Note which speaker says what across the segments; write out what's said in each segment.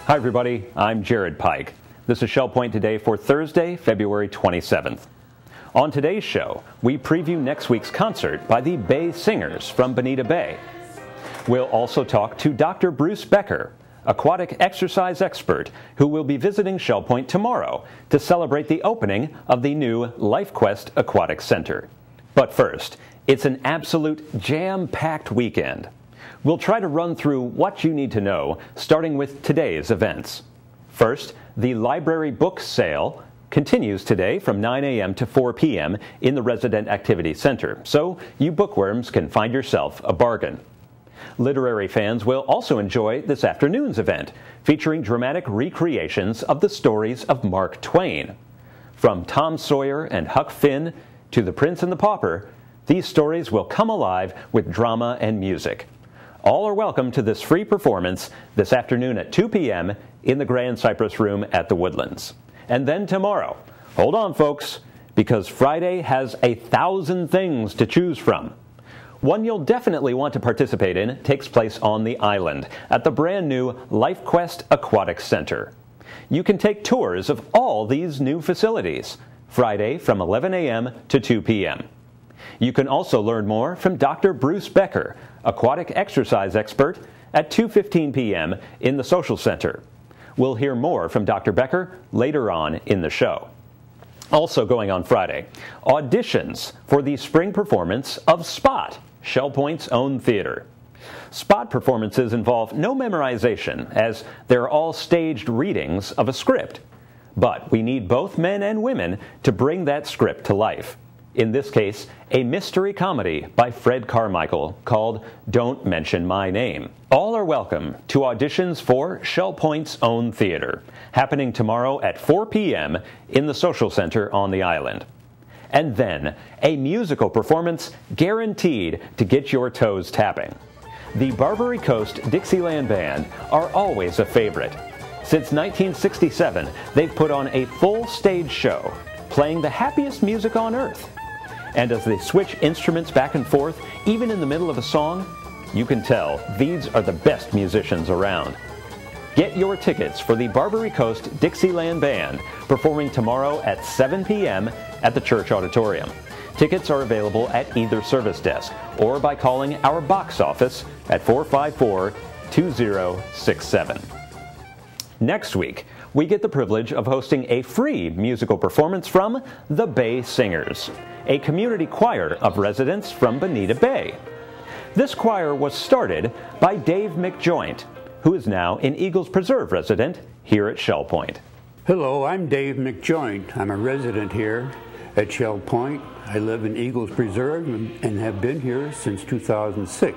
Speaker 1: Hi everybody, I'm Jared Pike. This is Shell Point Today for Thursday, February 27th. On today's show, we preview next week's concert by the Bay Singers from Bonita Bay. We'll also talk to Dr. Bruce Becker, aquatic exercise expert, who will be visiting Shell Point tomorrow to celebrate the opening of the new LifeQuest Aquatic Center. But first, it's an absolute jam-packed weekend. We'll try to run through what you need to know, starting with today's events. First, the library book sale continues today from 9 a.m. to 4 p.m. in the Resident Activity Center, so you bookworms can find yourself a bargain. Literary fans will also enjoy this afternoon's event, featuring dramatic recreations of the stories of Mark Twain. From Tom Sawyer and Huck Finn to The Prince and the Pauper, these stories will come alive with drama and music. All are welcome to this free performance this afternoon at 2 p.m. in the Grand Cypress Room at the Woodlands. And then tomorrow, hold on folks, because Friday has 1,000 things to choose from. One you'll definitely want to participate in takes place on the island at the brand new LifeQuest Aquatic Center. You can take tours of all these new facilities, Friday from 11 a.m. to 2 p.m. You can also learn more from Dr. Bruce Becker, aquatic exercise expert, at 2:15 p.m. in the Social Center. We'll hear more from Dr. Becker later on in the show. Also going on Friday, auditions for the spring performance of Spot, Shell Point's own theater. Spot performances involve no memorization, as they're all staged readings of a script. But we need both men and women to bring that script to life. In this case, a mystery comedy by Fred Carmichael called Don't Mention My Name. All are welcome to auditions for Shell Point's own theater, happening tomorrow at 4 p.m. in the Social Center on the island. And then, a musical performance guaranteed to get your toes tapping. The Barbary Coast Dixieland Band are always a favorite. Since 1967, they've put on a full stage show, playing the happiest music on earth. And as they switch instruments back and forth, even in the middle of a song, you can tell these are the best musicians around. Get your tickets for the Barbary Coast Dixieland Band performing tomorrow at 7 p.m. at the Church Auditorium. Tickets are available at either service desk or by calling our box office at 454-2067. Next week, we get the privilege of hosting a free musical performance from the Bay Singers, a community choir of residents from Bonita Bay. This choir was started by Dave McJoynt, who is now an Eagles Preserve resident here at Shell Point.
Speaker 2: Hello, I'm Dave McJoynt. I'm a resident here at Shell Point. I live in Eagles Preserve and have been here since 2006.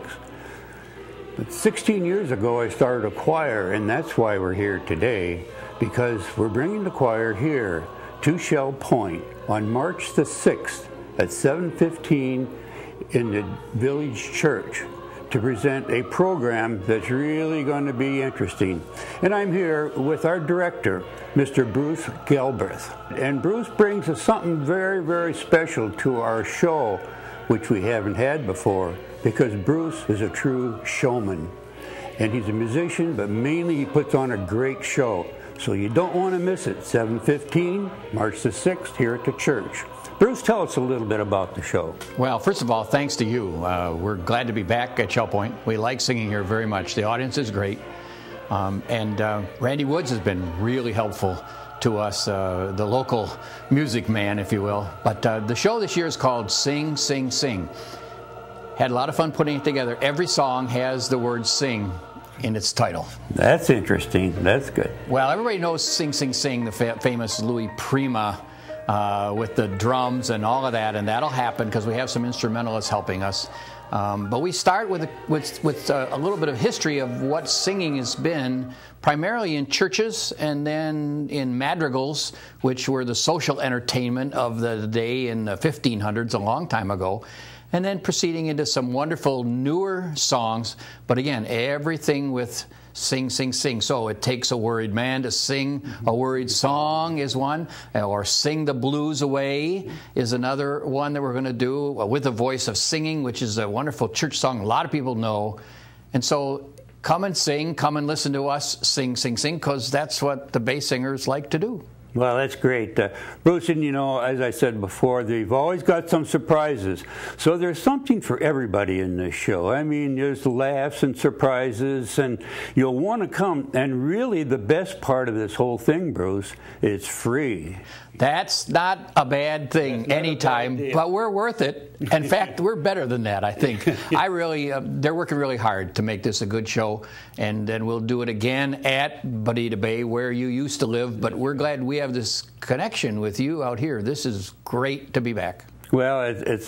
Speaker 2: But 16 years ago I started a choir, and that's why we're here today, because we're bringing the choir here to Shell Point on March the 6th at 7:15 in the village church to present a program that's really going to be interesting. And I'm here with our director, Mr. Bruce Galbraith. And Bruce brings us something very, very special to our show, which we haven't had before, because Bruce is a true showman. And he's a musician, but mainly he puts on a great show. So you don't want to miss it. 7:15, March the 6th, here at the church. Bruce, tell us a little bit about the show.
Speaker 3: Well, first of all, thanks to you. We're glad to be back at Shell Point. We like singing here very much. The audience is great. And Randy Woods has been really helpful to us, the local music man, if you will. But the show this year is called Sing, Sing, Sing. Had a lot of fun putting it together. Every song has the word sing in its title.
Speaker 2: That's interesting. That's good.
Speaker 3: Well, everybody knows Sing, Sing, Sing, the famous Louis Prima with the drums and all of that, and that'll happen because we have some instrumentalists helping us. But we start with a little bit of history of what singing has been, primarily in churches and then in madrigals, which were the social entertainment of the day in the 1500s, a long time ago. And then proceeding into some wonderful newer songs, but again, everything with sing, sing, sing. So it takes a worried man to sing a worried song is one, or Sing the Blues Away is another one that we're going to do, with the voice of singing, which is a wonderful church song a lot of people know. And so come and sing, come and listen to us sing, because that's what the Bay Singers like to do.
Speaker 2: Well, that's great. Bruce, and as I said before, they've always got some surprises. So there's something for everybody in this show. I mean, there's laughs and surprises, and you'll want to come. And really, the best part of this whole thing, Bruce, it's free.
Speaker 3: That's not a bad thing anytime, but we're worth it. In fact, we're better than that, I think. They're working really hard to make this a good show, and then we'll do it again at Bonita Bay, where you used to live, but we're glad we have this connection with you out here. This is great to be back.
Speaker 2: Well,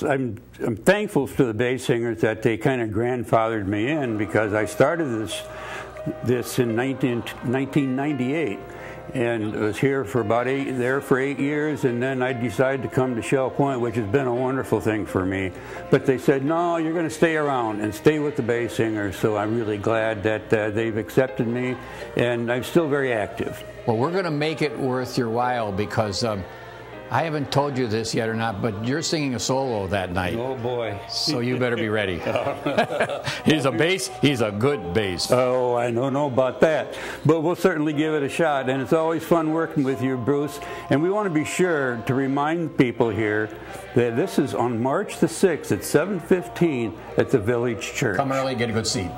Speaker 2: I'm thankful to the Bay Singers that they kind of grandfathered me in, because I started this in 1998. And was here for about 8 years, and then I decided to come to Shell Point, which has been a wonderful thing for me. But they said, no, you're going to stay around and stay with the Bay Singers, so I'm really glad that they've accepted me, and I'm still very active.
Speaker 3: Well, we're going to make it worth your while, because I haven't told you this yet or not, but you're singing a solo that night.
Speaker 2: Oh, boy.
Speaker 3: So you better be ready. He's a good bass.
Speaker 2: Oh, I don't know about that. But we'll certainly give it a shot. And it's always fun working with you, Bruce. And we want to be sure to remind people here that this is on March the 6th at 7:15 at the Village Church.
Speaker 3: Come early, get a good seat.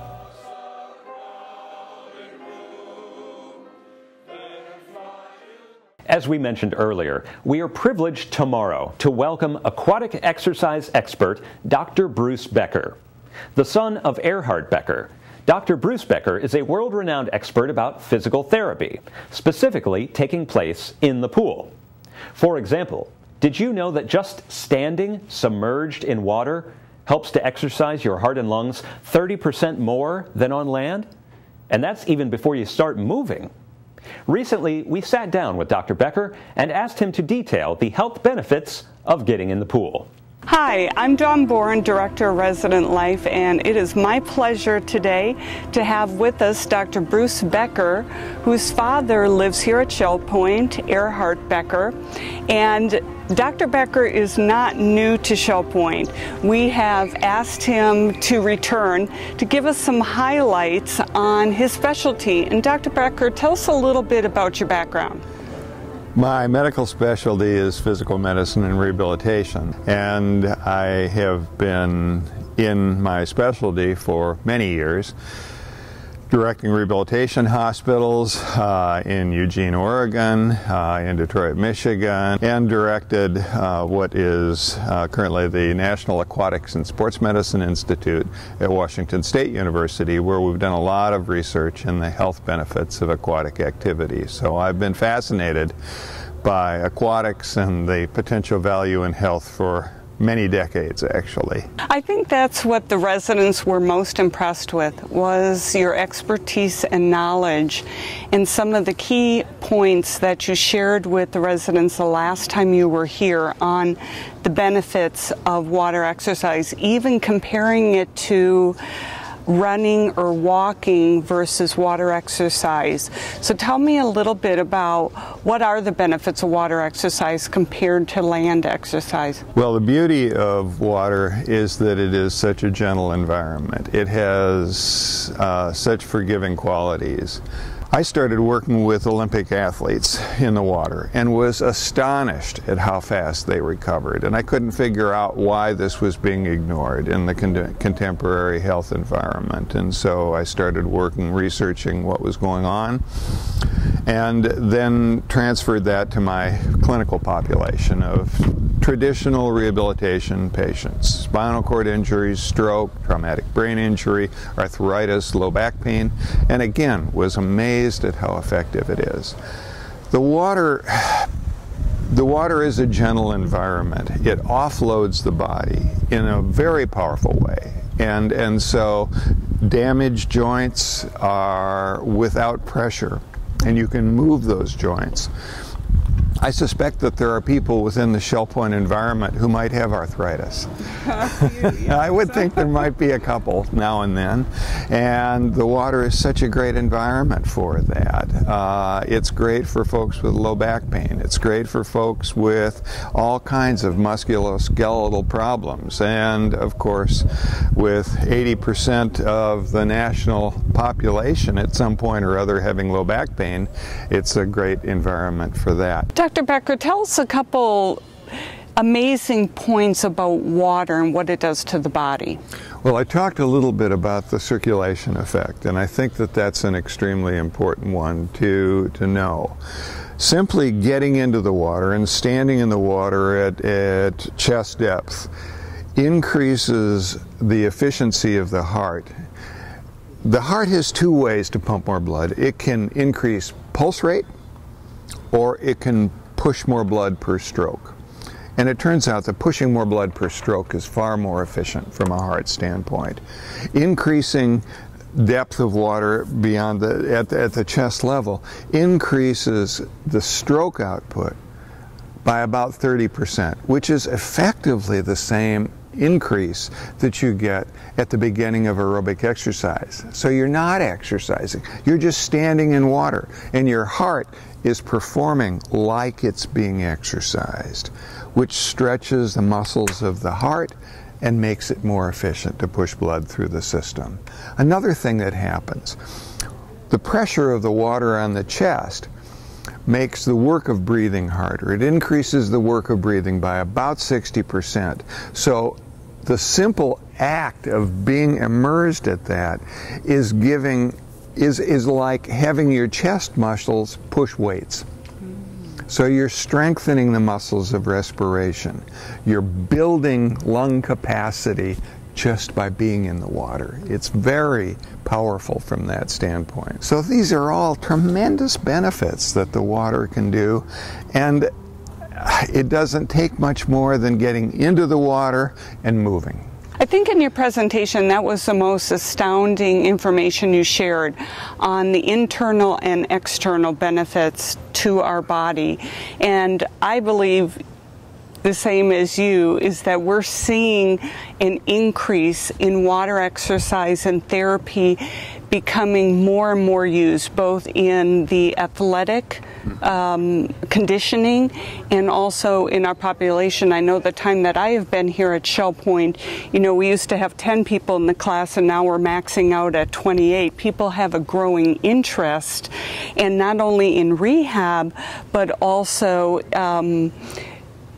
Speaker 1: As we mentioned earlier, we are privileged tomorrow to welcome aquatic exercise expert Dr. Bruce Becker. The son of Erhard Becker, Dr. Bruce Becker is a world-renowned expert about physical therapy, specifically taking place in the pool. For example, did you know that just standing submerged in water helps to exercise your heart and lungs 30% more than on land? And that's even before you start moving. Recently, we sat down with Dr. Becker and asked him to detail the health benefits of getting in the pool.
Speaker 4: Hi, I'm Dawn Boren, Director of Resident Life, and it is my pleasure today to have with us Dr. Bruce Becker, whose father lives here at Shell Point, Erhard Becker. And Dr. Becker is not new to Shell Point. We have asked him to return to give us some highlights on his specialty. And Dr. Becker, tell us a little bit about your background.
Speaker 5: My medical specialty is physical medicine and rehabilitation, and I have been in my specialty for many years, directing rehabilitation hospitals in Eugene, Oregon, in Detroit, Michigan, and directed what is currently the National Aquatics and Sports Medicine Institute at Washington State University, where we've done a lot of research in the health benefits of aquatic activity. So I've been fascinated by aquatics and the potential value in health for many decades, actually.
Speaker 4: I think that's what the residents were most impressed with, was your expertise and knowledge, and some of the key points that you shared with the residents the last time you were here on the benefits of water exercise, even comparing it to running or walking versus water exercise. So tell me a little bit about what are the benefits of water exercise compared to land exercise?
Speaker 5: Well, the beauty of water is that it is such a gentle environment. It has such forgiving qualities. I started working with Olympic athletes in the water and was astonished at how fast they recovered. And I couldn't figure out why this was being ignored in the contemporary health environment. And so I started researching what was going on, and then transferred that to my clinical population of traditional rehabilitation patients. Spinal cord injuries, stroke, traumatic brain injury, arthritis, low back pain, and again was amazed at how effective it is. The water is a gentle environment. It offloads the body in a very powerful way. And so damaged joints are without pressure, and you can move those joints. I suspect that there are people within the Shell Point environment who might have arthritis. I would think there might be a couple now and then, and the water is such a great environment for that. It's great for folks with low back pain. It's great for folks with all kinds of musculoskeletal problems, and of course with 80% of the national population at some point or other having low back pain, it's a great environment for that.
Speaker 4: Dr. Becker, tell us a couple amazing points about water and what it does to the body.
Speaker 5: Well, I talked a little bit about the circulation effect, and I think that that's an extremely important one to know. Simply getting into the water and standing in the water at chest depth increases the efficiency of the heart. The heart has two ways to pump more blood. It can increase pulse rate, or it can push more blood per stroke. And it turns out that pushing more blood per stroke is far more efficient from a heart standpoint. Increasing depth of water beyond at the chest level increases the stroke output by about 30%, which is effectively the same increase that you get at the beginning of aerobic exercise. So you're not exercising, you're just standing in water, and your heart is performing like it's being exercised, which stretches the muscles of the heart and makes it more efficient to push blood through the system. Another thing that happens, the pressure of the water on the chest makes the work of breathing harder. It increases the work of breathing by about 60%. So the simple act of being immersed at that is like having your chest muscles push weights. So you're strengthening the muscles of respiration. You're building lung capacity just by being in the water. It's very powerful from that standpoint. So these are all tremendous benefits that the water can do, and it doesn't take much more than getting into the water and moving.
Speaker 4: I think in your presentation that was the most astounding information you shared on the internal and external benefits to our body. And I believe the same as you is that we're seeing an increase in water exercise and therapy becoming more and more used, both in the athletic conditioning and also in our population. I know the time that I have been here at Shell Point, we used to have 10 people in the class, and now we're maxing out at 28. People have a growing interest, and not only in rehab, but also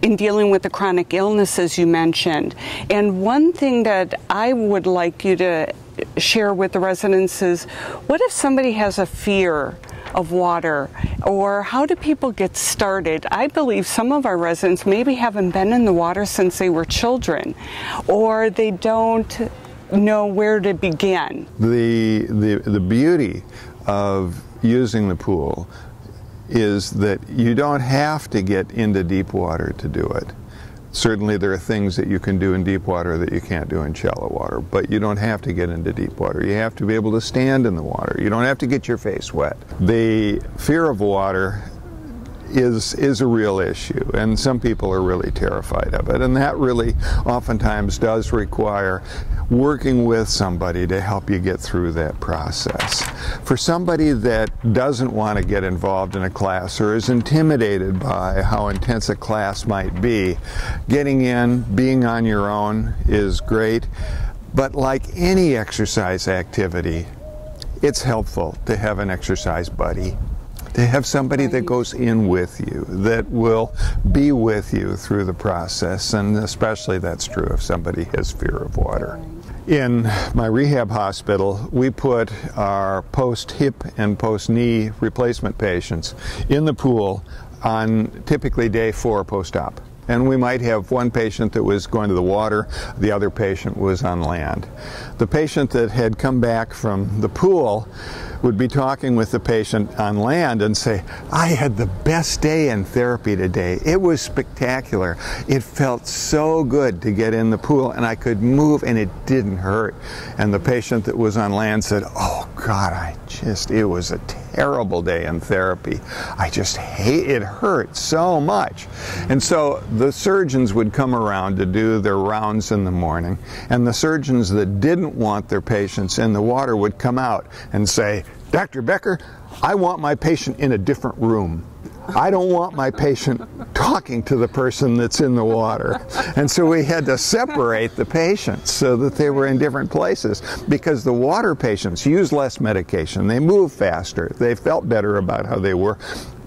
Speaker 4: in dealing with the chronic illnesses you mentioned. And one thing that I would like you to share with the residents is, what if somebody has a fear of water, or how do people get started? I believe some of our residents maybe haven't been in the water since they were children, or they don't know where to begin.
Speaker 5: The beauty of using the pool is that you don't have to get into deep water to do it. Certainly there are things that you can do in deep water that you can't do in shallow water, but you don't have to get into deep water. You have to be able to stand in the water. You don't have to get your face wet. The fear of water is a real issue, and some people are really terrified of it, and that really oftentimes does require working with somebody to help you get through that process. For somebody that doesn't want to get involved in a class or is intimidated by how intense a class might be, getting in, being on your own is great, but like any exercise activity, it's helpful to have an exercise buddy, to have somebody that goes in with you, that will be with you through the process, and especially that's true if somebody has fear of water. In my rehab hospital, we put our post-hip and post-knee replacement patients in the pool on typically day 4 post-op. And we might have one patient that was going to the water, the other patient was on land. The patient that had come back from the pool would be talking with the patient on land and say, "I had the best day in therapy today. It was spectacular. It felt so good to get in the pool, and I could move and it didn't hurt." And the patient that was on land said, "Oh God, it was a terrible day in therapy. It hurt so much. And so the surgeons would come around to do their rounds in the morning, and the surgeons that didn't want their patients in the water would come out and say, Dr. Becker, I want my patient in a different room. I don't want my patient talking to the person that's in the water. And so we had to separate the patients so that they were in different places, because the water patients use less medication, they move faster, they felt better about how they were,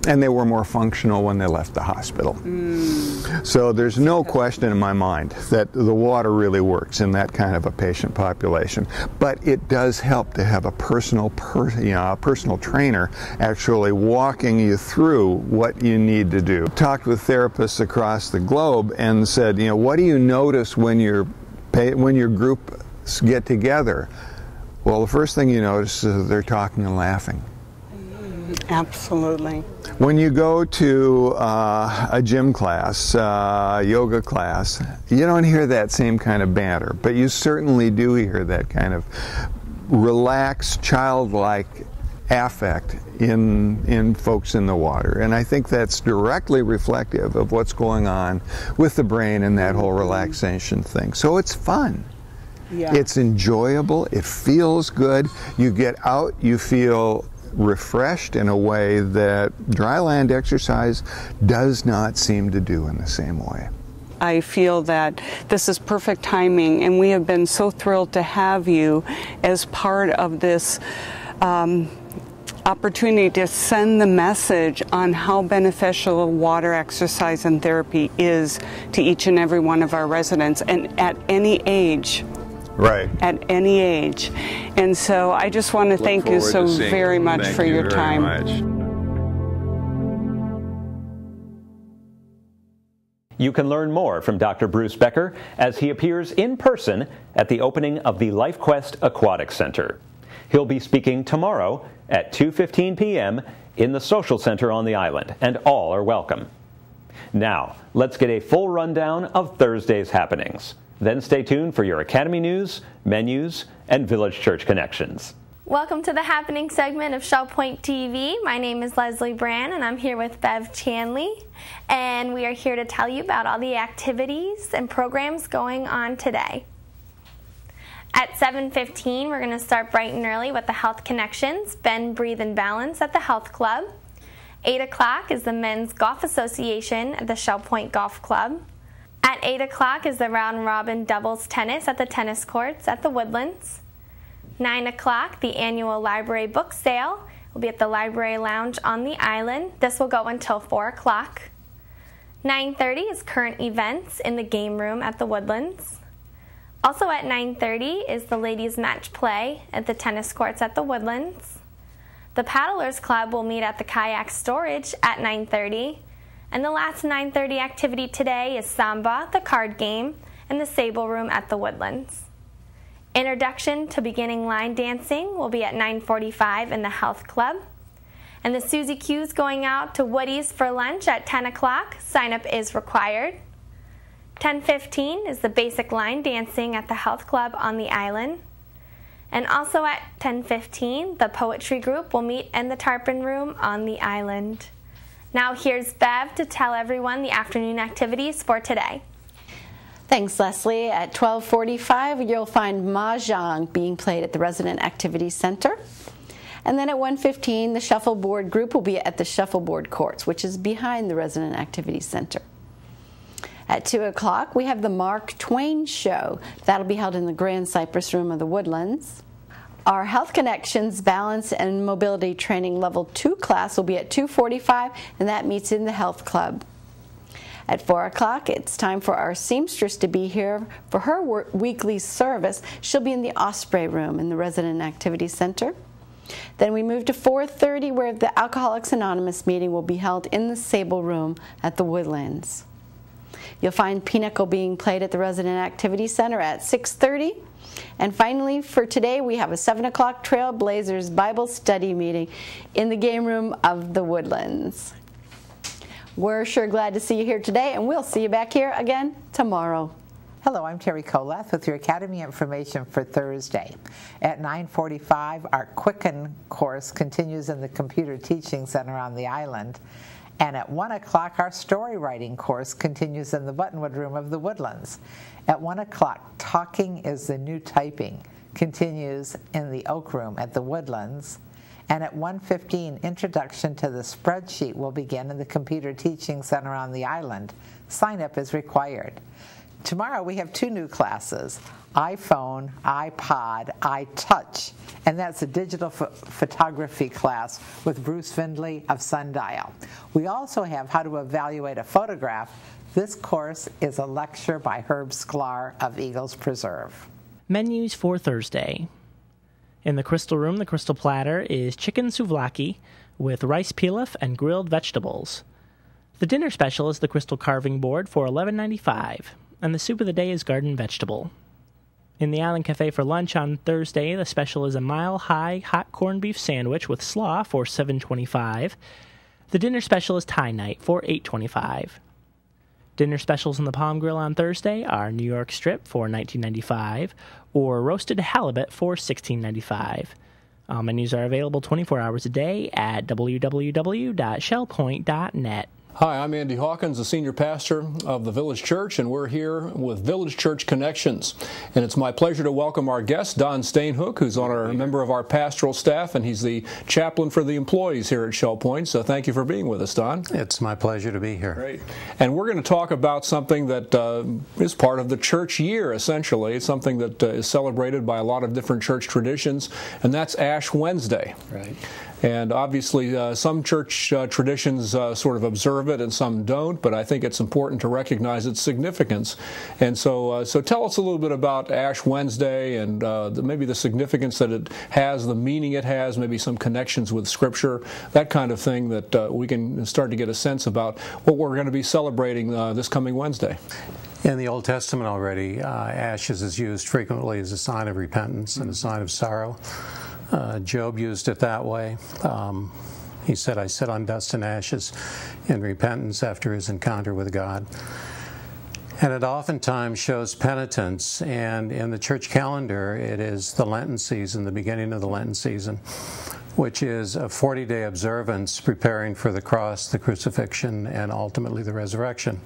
Speaker 5: and they were more functional when they left the hospital. So there's no question in my mind that the water really works in that kind of a patient population. But it does help to have a personal trainer actually walking you through what you need to do. Talked with therapists across the globe and said, what do you notice when your groups get together? Well, the first thing you notice is they're talking and laughing.
Speaker 4: Absolutely.
Speaker 5: When you go to a gym class, yoga class, you don't hear that same kind of banter, but you certainly do hear that kind of relaxed, childlike affect in folks in the water. And I think that's directly reflective of what's going on with the brain and that whole relaxation thing. So it's fun.
Speaker 4: Yeah.
Speaker 5: It's enjoyable. It feels good. You get out, you feel refreshed in a way that dry land exercise does not seem to do in the same way.
Speaker 4: I feel that this is perfect timing, and we have been so thrilled to have you as part of this opportunity to send the message on how beneficial water exercise and therapy is to each and every one of our residents, and at any age.
Speaker 5: Right.
Speaker 4: At any age. And so I just want to thank you so very much for your time.
Speaker 1: You can learn more from Dr. Bruce Becker as he appears in person at the opening of the LifeQuest Aquatic Center. He'll be speaking tomorrow at 2:15 p.m. in the Social Center on the island, and all are welcome. Now, let's get a full rundown of Thursday's happenings. Then stay tuned for your Academy News, menus, and Village Church connections.
Speaker 6: Welcome to the Happening segment of Shell Point TV. My name is Leslie Brand, and I'm here with Bev Chanley. And we are here to tell you about all the activities and programs going on today. At 7:15, we're going to start bright and early with the Health Connections, Bend, Breathe, and Balance at the Health Club. 8 o'clock is the Men's Golf Association at the Shell Point Golf Club. At 8 o'clock is the Round Robin Doubles Tennis at the tennis courts at the Woodlands. 9 o'clock, the annual library book sale will be at the Library Lounge on the island. This will go until 4 o'clock. 9:30 is current events in the game room at the Woodlands. Also at 9:30 is the ladies' match play at the tennis courts at the Woodlands. The Paddlers Club will meet at the kayak storage at 9:30. And the last 9:30 activity today is Samba, the card game, and the Sable Room at the Woodlands. Introduction to beginning line dancing will be at 9:45 in the Health Club. And the Suzy Q's going out to Woody's for lunch at 10 o'clock. Sign up is required. 10:15 is the basic line dancing at the Health Club on the island. And also at 10:15, the poetry group will meet in the Tarpon Room on the island. Now here's Bev to tell everyone the afternoon activities for today.
Speaker 7: Thanks, Leslie. At 12:45, you'll find Mahjong being played at the Resident Activity Center. And then at 1:15, the shuffleboard group will be at the shuffleboard courts, which is behind the Resident Activity Center. At 2 o'clock, we have the Mark Twain Show. That'll be held in the Grand Cypress Room of the Woodlands. Our Health Connections Balance and Mobility Training Level 2 class will be at 2:45, and that meets in the Health Club. At 4 o'clock, it's time for our seamstress to be here for her weekly service. She'll be in the Osprey Room in the Resident Activity Center. Then we move to 4:30, where the Alcoholics Anonymous meeting will be held in the Sable Room at the Woodlands. You'll find Pinochle being played at the Resident Activity Center at 6:30. And finally, for today, we have a 7 o'clock Trailblazers Bible study meeting in the game room of the Woodlands. We're sure glad to see you here today, and we'll see you back here again tomorrow.
Speaker 8: Hello, I'm Terry Coleth with your Academy information for Thursday. At 9:45, our Quicken course continues in the Computer Teaching Center on the island. And at 1 o'clock, our story writing course continues in the Buttonwood Room of the Woodlands. At 1 o'clock, Talking is the New Typing continues in the Oak Room at the Woodlands. And at 1:15, Introduction to the Spreadsheet will begin in the Computer Teaching Center on the island. Sign-up is required. Tomorrow we have 2 new classes, iPhone, iPod, iTouch, and that's a digital photography class with Bruce Findley of Sundial. We also have How to Evaluate a Photograph. This course is a lecture by Herb Sklar of Eagles Preserve.
Speaker 9: Menus for Thursday. In the Crystal Room, the Crystal Platter is chicken souvlaki with rice pilaf and grilled vegetables. The dinner special is the Crystal Carving Board for $11.95, and the soup of the day is garden vegetable. In the Island Cafe for lunch on Thursday, the special is a mile-high hot corned beef sandwich with slaw for $7.25. The dinner special is Thai night for $8.25. Dinner specials in the Palm Grill on Thursday are New York Strip for $19.95 or roasted halibut for $16.95. All menus are available 24 hours a day at www.shellpoint.net.
Speaker 10: Hi, I'm Andy Hawkins, the senior pastor of the Village Church, and we're here with Village Church Connections. And it's my pleasure to welcome our guest, Don Steenhoek, who's a member of our pastoral staff, and he's the chaplain for the employees here at Shell Point. So thank you for being with us, Don.
Speaker 11: It's my pleasure to be here.
Speaker 10: Great. And we're going to talk about something that is part of the church year, essentially. It's something that is celebrated by a lot of different church traditions, and that's Ash Wednesday.
Speaker 11: Right.
Speaker 10: And obviously, some church traditions sort of observe it and some don't, but I think it's important to recognize its significance. And so tell us a little bit about Ash Wednesday and maybe the significance that it has, the meaning it has, maybe some connections with Scripture, that kind of thing that we can start to get a sense about what we're going to be celebrating this coming Wednesday.
Speaker 11: In the Old Testament already, ashes is used frequently as a sign of repentance and a sign of sorrow. Job used it that way. He said, I sit on dust and ashes in repentance after his encounter with God. And it oftentimes shows penitence, and in the church calendar, it is the Lenten season, the beginning of the Lenten season, which is a 40-day observance preparing for the cross, the crucifixion, and ultimately the resurrection.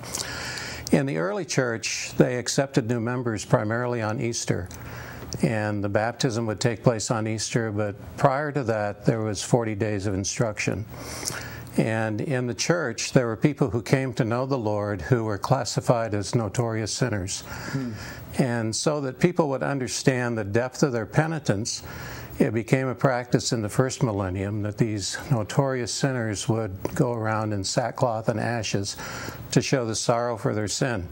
Speaker 11: In the early church, they accepted new members primarily on Easter. And the baptism would take place on Easter, but prior to that, there was 40 days of instruction. And in the church, there were people who came to know the Lord who were classified as notorious sinners. And so that people would understand the depth of their penitence, it became a practice in the first millennium that these notorious sinners would go around in sackcloth and ashes to show the sorrow for their sin.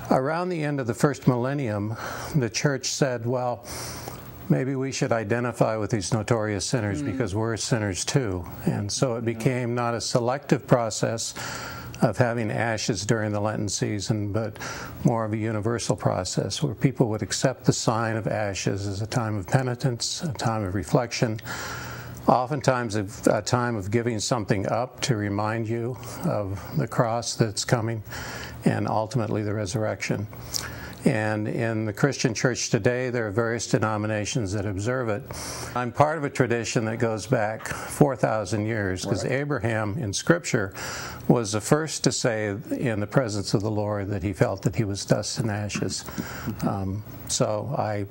Speaker 11: Around the end of the first millennium, the church said, well, maybe we should identify with these notorious sinners because we're sinners too. And so it became not a selective process of having ashes during the Lenten season, but more of a universal process where people would accept the sign of ashes as a time of penitence, a time of reflection, oftentimes a time of giving something up to remind you of the cross that's coming and ultimately the resurrection. And in the Christian church today, there are various denominations that observe it. I'm part of a tradition that goes back 4,000 years because Abraham in Scripture was the first to say in the presence of the Lord that he felt that he was dust and ashes. So I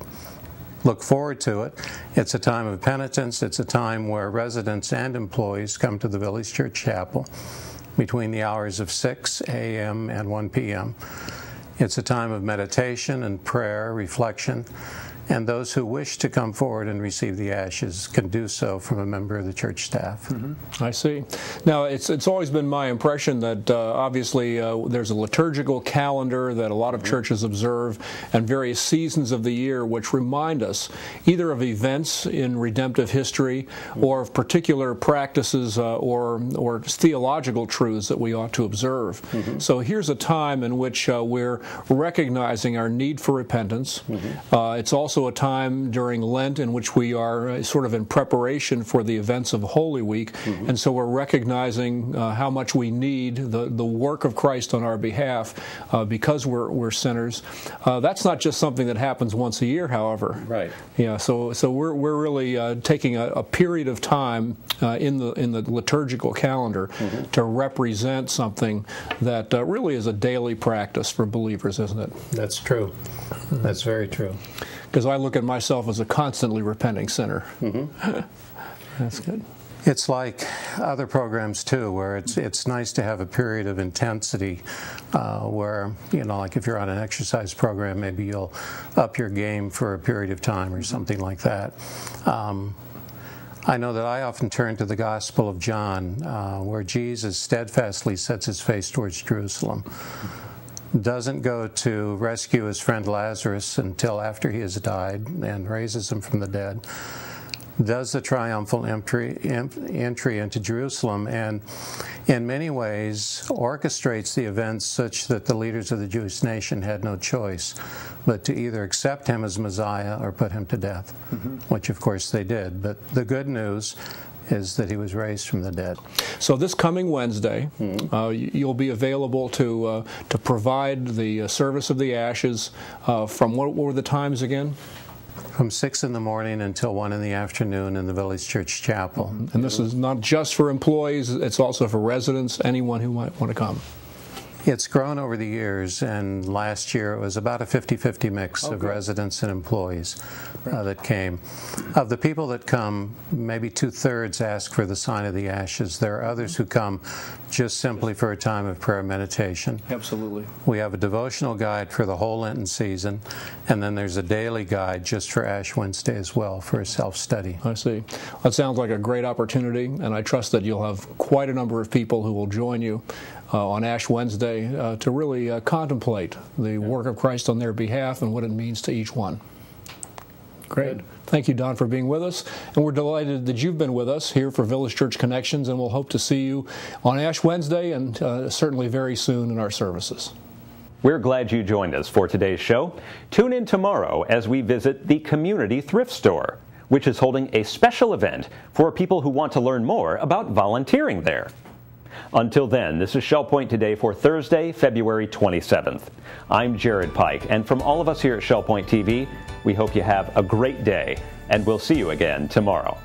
Speaker 11: look forward to it. It's a time of penitence. It's a time where residents and employees come to the Village Church Chapel between the hours of 6 a.m. and 1 p.m. It's a time of meditation and prayer, reflection, and those who wish to come forward and receive the ashes can do so from a member of the church staff.
Speaker 10: I see. Now, it's always been my impression that obviously there's a liturgical calendar that a lot of churches observe and various seasons of the year which remind us either of events in redemptive history or of particular practices or theological truths that we ought to observe. So here's a time in which we're recognizing our need for repentance. It's also also a time during Lent in which we are sort of in preparation for the events of Holy Week, and so we're recognizing how much we need the work of Christ on our behalf because we're sinners. That's not just something that happens once a year, however.
Speaker 1: Right.
Speaker 10: Yeah. So we're really taking a period of time in the liturgical calendar to represent something that really is a daily practice for believers, isn't it?
Speaker 11: That's true. That's very true.
Speaker 10: Because I look at myself as a constantly repenting sinner. That's good.
Speaker 11: It's like other programs too, where it's nice to have a period of intensity where, like if you're on an exercise program, maybe you'll up your game for a period of time or something like that. I know that I often turn to the Gospel of John, where Jesus steadfastly sets his face towards Jerusalem. Doesn't go to rescue his friend Lazarus until after he has died and raises him from the dead. Does the triumphal entry into Jerusalem, and in many ways orchestrates the events such that the leaders of the Jewish nation had no choice but to either accept him as Messiah or put him to death, which of course they did. But the good news is that he was raised from the dead.
Speaker 10: So this coming Wednesday, you'll be available to provide the service of the ashes from what were the times again?
Speaker 11: From 6 in the morning until 1 in the afternoon in the Village Church Chapel.
Speaker 10: And this is not just for employees, it's also for residents, anyone who might want to come.
Speaker 11: It's grown over the years, and last year it was about a 50-50 mix of residents and employees that came. Of the people that come, maybe 2/3 ask for the sign of the ashes. There are others who come just simply for a time of prayer meditation.
Speaker 10: Absolutely.
Speaker 11: We have a devotional guide for the whole Lenten season, and then there's a daily guide just for Ash Wednesday as well for a self-study.
Speaker 10: I see. That sounds like a great opportunity, and I trust that you'll have quite a number of people who will join you on Ash Wednesday to really contemplate the work of Christ on their behalf and what it means to each one. Great. Good. Thank you, Don, for being with us. And we're delighted that you've been with us here for Village Church Connections, and we'll hope to see you on Ash Wednesday and certainly very soon in our services.
Speaker 1: We're glad you joined us for today's show. Tune in tomorrow as we visit the Community Thrift Store, which is holding a special event for people who want to learn more about volunteering there. Until then, this is Shell Point Today for Thursday, February 27th. I'm Jared Pike, and from all of us here at Shell Point TV, we hope you have a great day, and we'll see you again tomorrow.